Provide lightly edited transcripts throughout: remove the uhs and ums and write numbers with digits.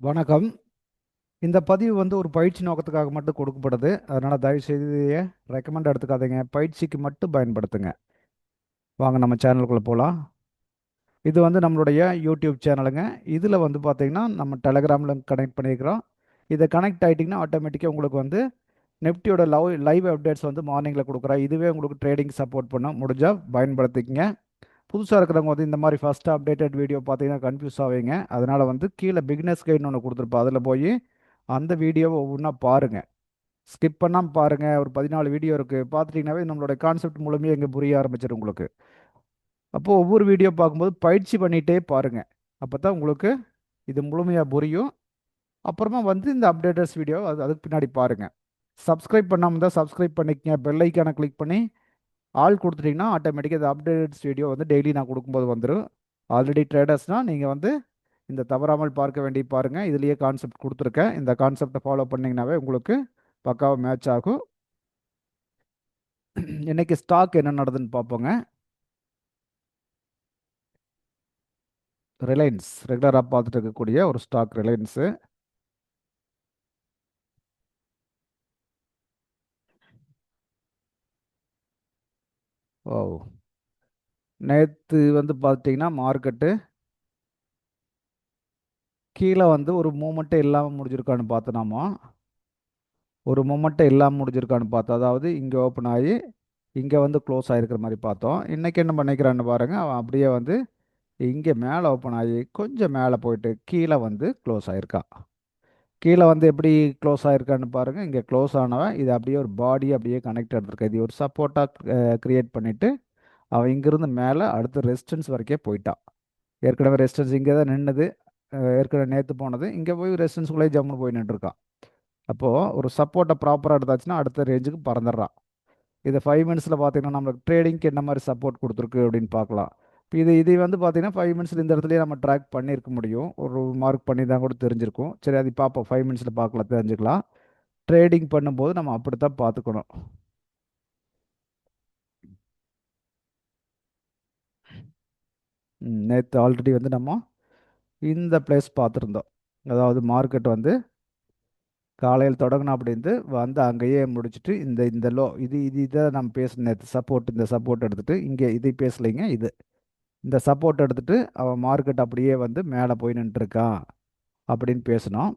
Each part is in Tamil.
வணக்கம். இந்த பதிவு வந்து ஒரு பயிற்சி நோக்கத்துக்காக மட்டும் கொடுக்கப்படுது. அதனால தயவு செய்து இதைய ரெக்கமெண்ட் எடுத்துக்காதீங்க. பயிற்சிக்கு மட்டும் பயன்படுத்துங்க. வாங்க நம்ம சேனலுக்குள்ள போலாம். இது வந்து நம்மளுடைய யூடியூப் சேனலுங்க. இதில் வந்து பார்த்தீங்கன்னா நம்ம டெலகிராமில் கனெக்ட் பண்ணியிருக்கிறோம். இதை கனெக்ட் ஆகிட்டிங்கன்னா ஆட்டோமேட்டிக்காக உங்களுக்கு வந்து நிஃப்டியோட லைவ் அப்டேட்ஸ் வந்து மார்னிங்கில் கொடுக்குறேன். இதுவே உங்களுக்கு ட்ரேடிங் சப்போர்ட் பண்ண முடிஞ்சால் பயன்படுத்திக்கங்க. புதுசாக இருக்கிறவங்க வந்து இந்த மாதிரி ஃபஸ்ட் அப்டேட்டட் வீடியோ பார்த்தீங்கன்னா கன்ஃபியூஸ் ஆவீங்க. அதனால் வந்து கீழே பிகினர்ஸ் கைட்னு ஒன்று கொடுத்துருப்போம். அதில் போய் அந்த வீடியோவை ஒவ்வொன்றா பாருங்கள். ஸ்கிப் பண்ணாமல் பாருங்கள். ஒரு 14 வீடியோ இருக்குது. பார்த்துட்டிங்கனாவே நம்மளோட கான்செப்ட் முழுமையாக இங்கே புரிய ஆரம்பிச்சிடும் உங்களுக்கு. அப்போது ஒவ்வொரு வீடியோ பார்க்கும்போது பயிற்சி பண்ணிகிட்டே பாருங்கள். அப்போ தான் உங்களுக்கு இது முழுமையாக புரியும். அப்புறமா வந்து இந்த அப்டேட்டர்ஸ் வீடியோ அதுக்கு பின்னாடி பாருங்கள். சப்ஸ்கிரைப் பண்ணாமல் தான் சப்ஸ்கிரைப் பண்ணிக்கங்க. பெல் ஐக்கானை கிளிக் பண்ணி ஆல் கொடுத்துட்டிங்கன்னா ஆட்டோமேட்டிக்காக இந்த அப்டேட்ஸ் வீடியோ வந்து டெய்லி நான் கொடுக்கும்போது வந்துடும். ஆல்ரெடி ட்ரேடர்ஸ்னால் நீங்கள் வந்து இந்த தவறாமல் பார்க்க வேண்டிய பாருங்கள். இதுலேயே கான்செப்ட் கொடுத்துருக்கேன். இந்த கான்செப்டை ஃபாலோ பண்ணிங்கனாவே உங்களுக்கு பக்காவாக மேட்ச் ஆகும். இன்னைக்கு ஸ்டாக் என்ன நடக்குதுன்னு பார்ப்போங்க. ரிலையன்ஸ் ரெகுலராக பார்த்துட்டு இருக்கக்கூடிய ஒரு ஸ்டாக் ரிலையன்ஸு. ஓ, நேற்று வந்து பார்த்தீங்கன்னா மார்க்கெட்டு கீழே வந்து ஒரு மூமெண்ட்டே இல்லாமல் முடிஞ்சிருக்கான்னு பார்த்தோம்னாமா, ஒரு மூமெண்ட்டே இல்லாமல் முடிஞ்சிருக்கான்னு பார்த்தோம். அதாவது இங்கே ஓப்பன் ஆகி இங்கே வந்து க்ளோஸ் ஆகிருக்கிற மாதிரி பார்த்தோம். இன்றைக்கி என்ன பண்ணிக்கிறான்னு பாருங்கள். அவன் அப்படியே வந்து இங்கே மேலே ஓப்பன் ஆகி கொஞ்சம் மேலே போயிட்டு கீழே வந்து க்ளோஸ் ஆகிருக்கான். கீழே வந்து எப்படி க்ளோஸ் ஆகிருக்கான்னு பாருங்கள். இங்கே க்ளோஸ் ஆனவன் இது அப்படியே ஒரு பாடி அப்படியே கனெக்ட் எடுத்திருக்க. இது ஒரு சப்போர்ட்டாக க்ரியேட் பண்ணிவிட்டு அவன் இங்கேருந்து மேலே அடுத்து ரெசிஸ்டன்ஸ் வரைக்கும் போயிட்டான். ஏற்கனவே ரெசிஸ்டன்ஸ் இங்கே தான் நின்றுது. ஏற்கனவே நேற்று போனது இங்கே போய் ரெசிஸ்டன்ஸ்குள்ளேயே ஜம்முன்னு போய் நின்றுருக்கான். அப்போது ஒரு சப்போர்ட்டை ப்ராப்பராக எடுத்தாச்சுன்னா அடுத்த ரேஞ்சுக்கு பறந்துடுறான். இதை 5 மினிட்ஸில் பார்த்தீங்கன்னா நம்மளுக்கு ட்ரேடிங்க்கு என்ன மாதிரி சப்போர்ட் கொடுத்துருக்கு அப்படின்னு பார்க்கலாம். இப்போ இது வந்து பார்த்தீங்கன்னா 5 மினிட்ஸில் இந்த இடத்துலயே நம்ம ட்ராக் பண்ணியிருக்க முடியும். ஒரு மார்க் பண்ணி தான் கூட தெரிஞ்சிருக்கும். சரி, அது பார்ப்போம். 5 மினிட்ஸில் பார்க்கலாம், தெரிஞ்சுக்கலாம். ட்ரேடிங் பண்ணும்போது நம்ம அப்படி தான் பார்த்துக்கணும். நேற்று ஆல்ரெடி வந்து நம்ம இந்த பிளேஸ் பார்த்துருந்தோம். அதாவது மார்க்கெட் வந்து காலையில் தொடங்கணும் அப்படின்னு வந்து அங்கேயே முடிச்சுட்டு இந்த இந்த லோ இதை நம்ம பேசணும். நேற்று சப்போர்ட், இந்த சப்போர்ட் எடுத்துகிட்டு இங்கே இதை பேசலைங்க. இந்த சப்போர்ட் எடுத்துகிட்டு அவன் மார்க்கெட் அப்படியே வந்து மேலே போய் நின்றுருக்கான் அப்படின்னு பேசினோம்.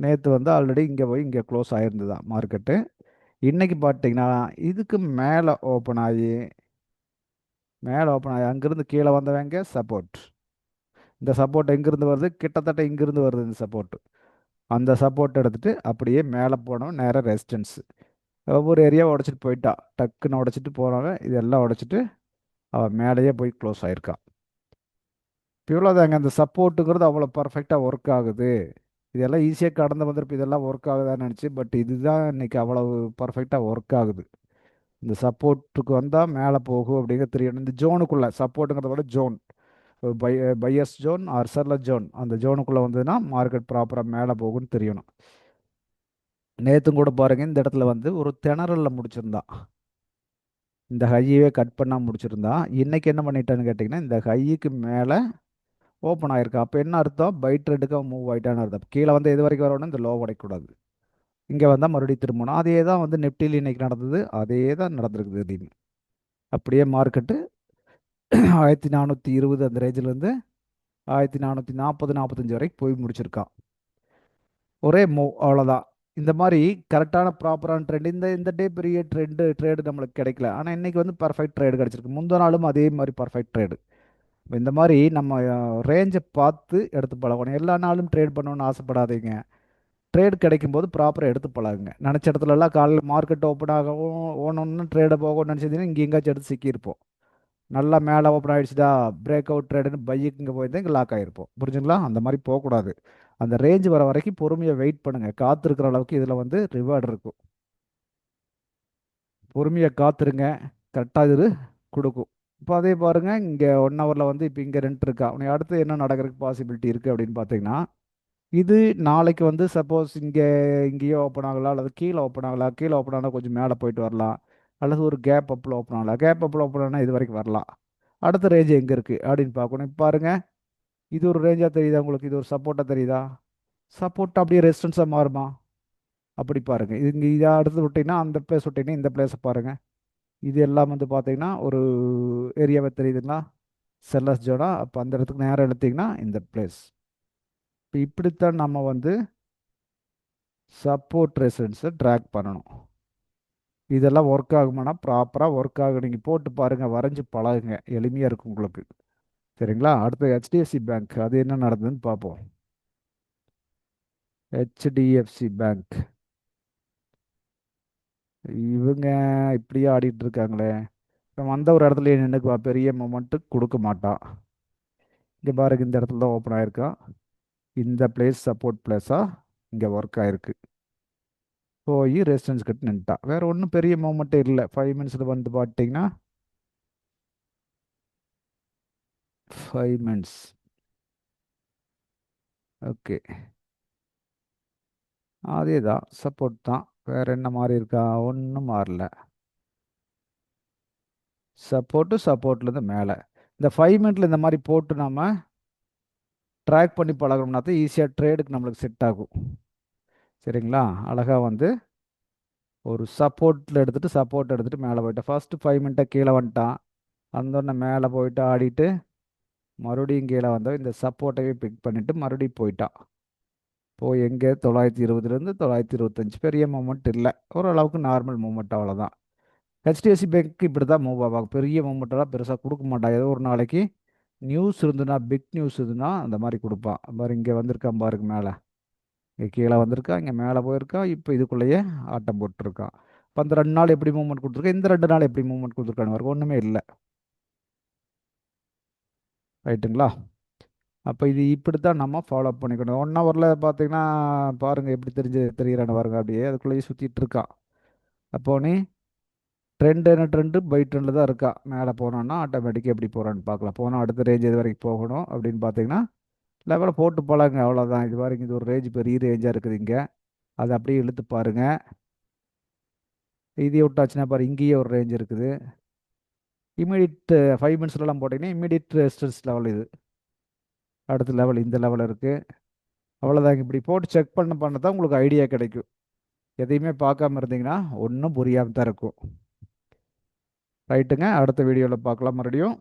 நேற்று வந்து ஆல்ரெடி இங்கே போய் இங்கே க்ளோஸ் ஆகிருந்துதான் மார்க்கெட்டு. இன்றைக்கி பார்த்தீங்கன்னா இதுக்கு மேலே ஓப்பன் ஆகி அங்கேருந்து கீழே வந்தவங்க சப்போர்ட். இந்த சப்போர்ட் எங்கேருந்து வருது? கிட்டத்தட்ட இங்கேருந்து வருது இந்த சப்போர்ட். அந்த சப்போர்ட் எடுத்துகிட்டு அப்படியே மேலே போனோம். நேராக ரெசிஸ்டன்ஸ் ஒவ்வொரு ஏரியாவை உடச்சிட்டு போயிட்டா. டக்குன்னு உடச்சிட்டு போனவங்க இதெல்லாம் உடச்சிட்டு அவன் மேலேயே போய் க்ளோஸ் ஆகிருக்கான். இவ்வளோதாங்க. அந்த சப்போர்ட்டுங்கிறது அவ்வளோ பர்ஃபெக்டாக ஒர்க் ஆகுது. இதெல்லாம் ஈஸியாக கடந்து வந்திருப்பு. இதெல்லாம் ஒர்க் ஆகுதான்னு நினச்சி, பட் இதுதான் இன்னைக்கு அவ்வளவு பர்ஃபெக்டாக ஒர்க் ஆகுது. இந்த சப்போர்ட்டுக்கு வந்தால் மேலே போகும் அப்படிங்கிற தெரியணும். இந்த ஜோனுக்குள்ளே சப்போர்ட்டுங்கிறத விட ஜோன், பை buyers zone or seller zone, அந்த ஜோனுக்குள்ளே வந்ததுன்னா மார்க்கெட் ப்ராப்பராக மேலே போகும்னு தெரியணும். நேற்றும் கூட பாருங்கள், இந்த இடத்துல வந்து ஒரு திணறலில் முடிச்சிருந்தான். இந்த ஹையவே கட் பண்ணால் முடிச்சிருந்தான். இன்றைக்கி என்ன பண்ணிட்டான்னு கேட்டிங்கன்னா இந்த ஹைக்கு மேலே ஓப்பன் ஆகிருக்கு. அப்போ என்ன அர்த்தம்? பை ட்ரெண்டுக்கு மூவ் ஆகிட்டான்னு அர்த்தம். கீழே வந்து எது வரைக்கும் வரணும்? இந்த லோ உடைக்கக்கூடாது. இங்கே வந்தால் மறுபடியும் திரும்பணும். அதே தான் வந்து நிஃப்டியில் இன்றைக்கி நடந்தது. அதே தான் நடந்திருக்குது திடீர்னு. அப்படியே மார்க்கெட்டு 1420 அந்த ரேஞ்சிலேருந்து 1440 45 வரைக்கும் போய் முடிச்சிருக்கான். ஒரே மூவ், அவ்வளோதான். இந்த மாதிரி கரெக்டான ப்ராப்பரான ட்ரெண்ட் இந்த இந்த டே பெரிய ட்ரேடு நம்மளுக்கு கிடைக்கல. ஆனால் இன்றைக்கி வந்து பர்ஃபெக்ட் ட்ரேடு கிடச்சிருக்கு. முந்தின நாளும் அதே மாதிரி பர்ஃபெக்ட் ட்ரேடு. இந்த மாதிரி நம்ம ரேஞ்சை பார்த்து எடுத்து பழகணும். எல்லா நாளும் ட்ரேட் பண்ணணும்னு ஆசைப்படாதீங்க. ட்ரேட் கிடைக்கும் போது ப்ராப்பராக எடுத்து பழகுங்க. நினச்ச இடத்துலலாம் காலையில் மார்க்கெட் ஓப்பன் ஆகவும் ஓனொன்னு ட்ரேடை போகணும்னு நினச்சிருந்தீங்கன்னா இங்கே எங்கேயாச்சும் எடுத்து சிக்கியிருப்போம். நல்லா மேலே ஓப்பன் ஆகிடுச்சுதா, பிரேக் அவுட் ட்ரேடுன்னு பைக்கு இங்கே போயிருந்தா இங்கே லாக் ஆகிருப்போம். புரிஞ்சுங்களா? அந்த மாதிரி போகக்கூடாது. அந்த ரேஞ்ச் வர வரைக்கும் பொறுமையாக வெயிட் பண்ணுங்கள். காத்திருக்கிற அளவுக்கு இதில் வந்து ரிவார்டு இருக்கும். பொறுமையாக காத்துருங்க. கரெக்டாக இது கொடுக்கும். இப்போ அதே பாருங்கள், இங்கே 1 ஹவரில் வந்து இப்போ இங்கே ரெண்ட் இருக்கா. உனக்கு அடுத்து என்ன நடக்கிறதுக்கு பாசிபிலிட்டி இருக்குது அப்படின்னு பார்த்தீங்கன்னா, இது நாளைக்கு வந்து சப்போஸ் இங்கேயே ஓப்பன் ஆகலாம், அல்லது கீழே ஓப்பன் ஆகலாம். கீழே ஓப்பன் ஆனால் கொஞ்சம் மேலே போயிட்டு வரலாம், அல்லது ஒரு கேப் அப்பில் ஓப்பன் ஆகலாம். கேப் அப்பில் ஓப்பன் ஆனால் இது வரைக்கும் வரலாம். அடுத்த ரேஞ்ச் எங்கே இருக்குது அப்படின்னு பார்க்கணும். இப்போ பாருங்கள், இது ஒரு ரேஞ்சாக தெரியுதா உங்களுக்கு? இது ஒரு சப்போர்ட்டாக தெரியுதா? சப்போர்ட் அப்படியே ரெசிஸ்டன்ஸாக மாறுமா? அப்படி பாருங்கள். இது இங்கே இதை அடுத்து விட்டிங்கன்னா அந்த பிளேஸ் விட்டிங்கன்னா இந்த பிளேஸை பாருங்கள். இது எல்லாம் வந்து பார்த்தீங்கன்னா ஒரு ஏரியாவை தெரியுதுங்களா? செல்லஸ் ஜோனா. அப்போ அந்த இடத்துக்கு நேரம் எடுத்தீங்கன்னா இந்த பிளேஸ். இப்போ இப்படித்தான் நம்ம வந்து சப்போர்ட் ரெசிஸ்டன்ஸை ட்ராக் பண்ணணும். இதெல்லாம் ஒர்க் ஆகுமானா ப்ராப்பராக ஒர்க் ஆகும். நீங்கள் போட்டு பாருங்கள், வரைஞ்சி பழகுங்க, எளிமையாக இருக்கும் உங்களுக்கு. சரிங்களா? அடுத்து ஹெச்டிஎஃப்சி பேங்க், அது என்ன நடந்ததுன்னு பார்ப்போம். ஹெச்டிஎஃப்சி பேங்க் இவங்க இப்படியே ஆடிட்டு இருக்காங்களே. நம்ம வந்த ஒரு இடத்துல நின்றுக்குவா, பெரிய மூமெண்ட்டு கொடுக்க மாட்டான். இங்கே பாருங்க, இந்த இடத்துல தான் ஓப்பன் ஆயிருக்கா. இந்த பிளேஸ் சப்போர்ட் பிளேஸாக இங்கே ஒர்க் ஆயிருக்கு. போய் ரெசிஸ்டன்ஸ் கிட்ட நின்ட்டா. வேற ஒன்றும் பெரிய மூமெண்ட்டே இல்லை. 5 மினிட்ஸில் வந்து பார்த்தீங்கன்னா 5 மினிட்ஸ். ஓகே, அதே தான் சப்போர்ட் தான். வேற என்ன மாறி இருக்கா? ஒன்றும் மாறல. சப்போர்ட்லேருந்து மேலே இந்த 5 மினிட்ல இந்த மாதிரி போட்டு நம்ம ட்ராக் பண்ணி பழகணும்னா தான் ஈஸியாக ட்ரேடுக்கு நம்மளுக்கு செட் ஆகும். சரிங்களா? அழகாக வந்து ஒரு சப்போர்ட் எடுத்துகிட்டு மேலே போயிட்டேன். ஃபர்ஸ்ட் 5 மினிட்டை கீழே வந்துட்டான். வந்தோடனே மேலே போயிட்டு ஆடிட்டு மறுபடியும் கீழே வந்தோம். இந்த சப்போர்ட்டையே பிக் பண்ணிவிட்டு மறுபடியும் போயிட்டான். போய் எங்கே 920லேருந்து 925, பெரிய மூமெண்ட் இல்லை, ஓரளவுக்கு நார்மல் மூமெண்ட், அவ்வளோதான். ஹெச்டிஎஃப்சி பேங்க் இப்படி தான் மூவ் ஆவாங்க. பெரிய மூமெண்ட்டெல்லாம் பெருசாக கொடுக்க மாட்டான். ஏதோ ஒரு நாளைக்கு நியூஸ் இருந்துன்னா, பிக் நியூஸ் இருந்துன்னா அந்த மாதிரி கொடுப்பான். பாரு, இங்கே வந்திருக்கான் பாருங்க, மேலே இங்கே கீழே வந்திருக்கான், இங்கே மேலே போயிருக்கான், இப்போ இதுக்குள்ளேயே ஆட்டம் போட்டுருக்கான். இப்போ அந்த 2 நாள் எப்படி மூவ்மெண்ட் கொடுத்துருக்கேன், இந்த 2 நாள் எப்படி மூவ்மெண்ட் கொடுத்துருக்கான்னு பாருங்க, ஒன்றுமே இல்லை. ரைட்டுங்களா? அப்போ இது இப்படி தான் நம்ம ஃபாலோ பண்ணிக்கணும். 1 ஹவரில் பார்த்தீங்கன்னா பாருங்கள் எப்படி தெரிகிறான்னு பாருங்க, அப்படியே அதுக்குள்ளேயே சுற்றிட்டு இருக்கான். அப்போ நீ ட்ரெண்ட் என்ன, ட்ரெண்டு பை ட்ரெண்டில் தான் இருக்கா. மேலே போனோன்னா ஆட்டோமேட்டிக்காக எப்படி போகிறான்னு பார்க்கலாம். போனால் அடுத்த ரேஞ்ச் இது வரைக்கும் போகணும் அப்படின்னு பார்த்தீங்கன்னா லெவலில் போட்டு போகலாங்க, அவ்வளோதான். இது வரைக்கும் இது ஒரு ரேஞ்ச், பெரிய ரேஞ்சாக இருக்குது இங்கே. அதை அப்படியே இழுத்து பாருங்கள். இதையே விட்டாச்சுன்னா பாரு, இங்கேயே ஒரு ரேஞ்ச் இருக்குது. இமீடியட் 5 மினிட்ஸ்லாம் போட்டிங்கன்னா இமீடியட் ரெசிஸ்டன்ஸ் லெவல் இது. அடுத்த லெவல் இந்த லெவல் இருக்குது. அவ்வளோதாங்க. இப்படி போட்டு செக் பண்ண தான் உங்களுக்கு ஐடியா கிடைக்கும். எதையுமே பார்க்காம இருந்தீங்கன்னா ஒன்றும் புரியாமல் தான் இருக்கும். ரைட்டுங்க. அடுத்த வீடியோவில் பார்க்கலாம் மறுபடியும்.